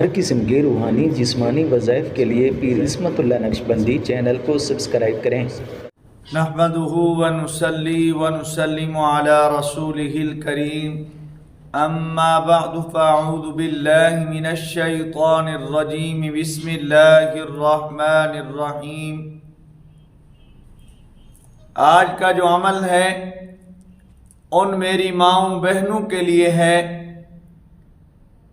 ہر قسم کے روحانی جسمانی وظائف کے لیے پیر عصمت اللہ نقشبندی چینل کو سبسکرائب کریں۔ نحمده ونصلي ونسلم على رسوله الكريم اما بعد فاعوذ بالله من الشیطان الرجیم بسم اللہ الرحمن الرحیم۔ آج کا جو عمل ہے ان میری ماؤں بہنوں کے لیے ہے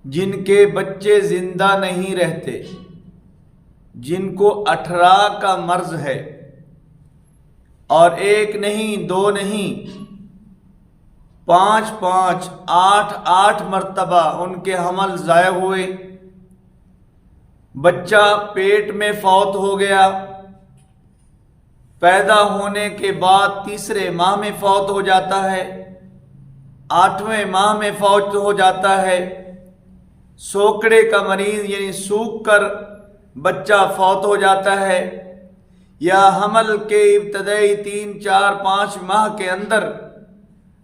جن کے بچے زندہ نہیں رہتے، جن کو 18 کا مرض ہے اور 1 نہیں 2 نہیں 5 8 مرتبہ ان کے حمل ضائع ہوئے، بچہ پیٹ میں فوت ہو گیا، پیدا ہونے کے بعد تیسرے ماہ میں فوت ہو جاتا ہے، 8ویں ماہ میں فوت ہو جاتا ہے، سوکڑے کا مریض یعنی سوکھ کر بچہ فوت ہو جاتا ہے، یا حمل کے ابتدائی 3 4 5 ماہ کے اندر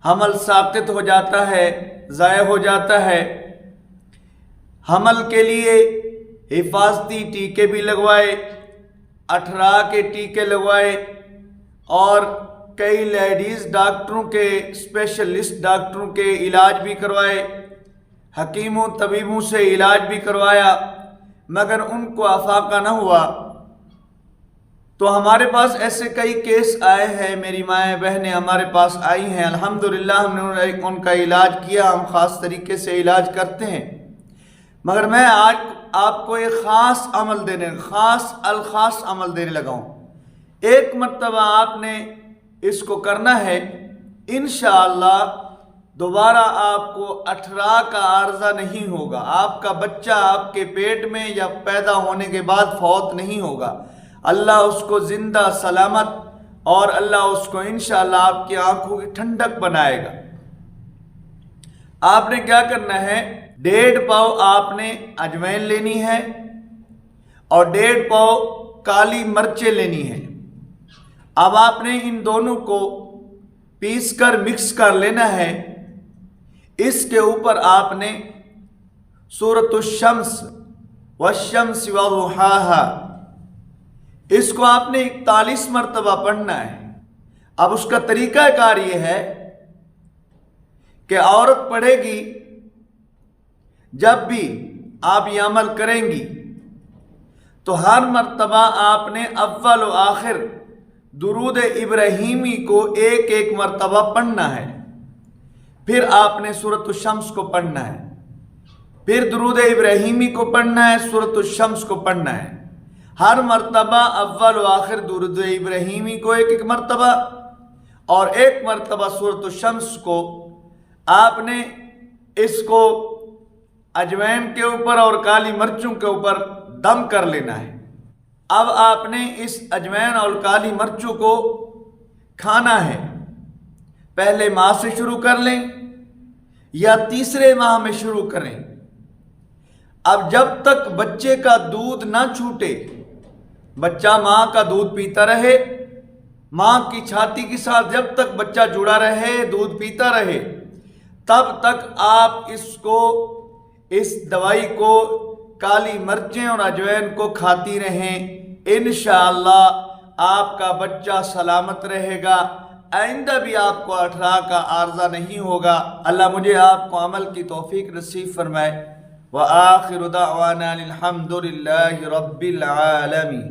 حمل ساقط ہو جاتا ہے، ضائع ہو جاتا ہے۔ حمل کے لیے حفاظتی ٹیکے بھی لگوائے، 18 کے ٹیکے لگوائے، اور کئی لیڈیز ڈاکٹروں کے اسپیشلسٹ ڈاکٹروں کے علاج بھی کروائے، حکیموں طبیبوں سے علاج بھی کروایا، مگر ان کو افاقہ نہ ہوا۔ تو ہمارے پاس ایسے کئی کیس آئے ہیں، میری مائیں بہنیں ہمارے پاس آئی ہیں، الحمدللہ ہم نے ان کا علاج کیا، ہم خاص طریقے سے علاج کرتے ہیں۔ مگر میں آج آپ کو ایک خاص الخاص عمل دینے لگا ہوں۔ ایک مرتبہ آپ نے اس کو کرنا ہے، انشاءاللہ دوبارہ آپ کو 18 کا عارضہ نہیں ہوگا، آپ کا بچہ آپ کے پیٹ میں یا پیدا ہونے کے بعد فوت نہیں ہوگا، اللہ اس کو زندہ سلامت، اور اللہ اس کو انشاءاللہ آپ کی آنکھوں کی ٹھنڈک بنائے گا۔ آپ نے کیا کرنا ہے، 1.5 پاؤ آپ نے اجوائن لینی ہے اور 1.5 پاؤ کالی مرچیں لینی ہے۔ اب آپ نے ان دونوں کو پیس کر مکس کر لینا ہے۔ اس کے اوپر آپ نے سورۃ الشمس والشمس وضحاها، اس کو آپ نے 41 مرتبہ پڑھنا ہے۔ اب اس کا طریقہ کار یہ ہے کہ عورت پڑھے گی، جب بھی آپ یہ عمل کریں گی تو ہر مرتبہ آپ نے اول و آخر درود ابراہیمی کو 1 مرتبہ پڑھنا ہے، پھر آپ نے سورۃ الشمس کو پڑھنا ہے، پھر درود ابراہیمی کو پڑھنا ہے، سورۃ الشمس کو پڑھنا ہے، ہر مرتبہ اول و آخر درود ابراہیمی کو 1 مرتبہ اور 1 مرتبہ سورۃ الشمس کو آپ نے اس کو اجوائن کے اوپر اور کالی مرچوں کے اوپر دم کر لینا ہے۔ اب آپ نے اس اجوائن اور کالی مرچوں کو کھانا ہے، پہلے ماہ سے شروع کر لیں یا تیسرے ماہ میں شروع کریں۔ اب جب تک بچے کا دودھ نہ چھوٹے، بچہ ماں کا دودھ پیتا رہے، ماں کی چھاتی کے ساتھ جب تک بچہ جڑا رہے، دودھ پیتا رہے، تب تک آپ اس دوائی کو کالی مرچیں اور اجوائن کو کھاتی رہیں، انشاءاللہ آپ کا بچہ سلامت رہے گا، آئندہ بھی آپ کو 18 کا عارضہ نہیں ہوگا۔ اللہ مجھے آپ کو عمل کی توفیق نصیب فرمائے۔ وآخر دعوانا الحمد للہ رب العالمین۔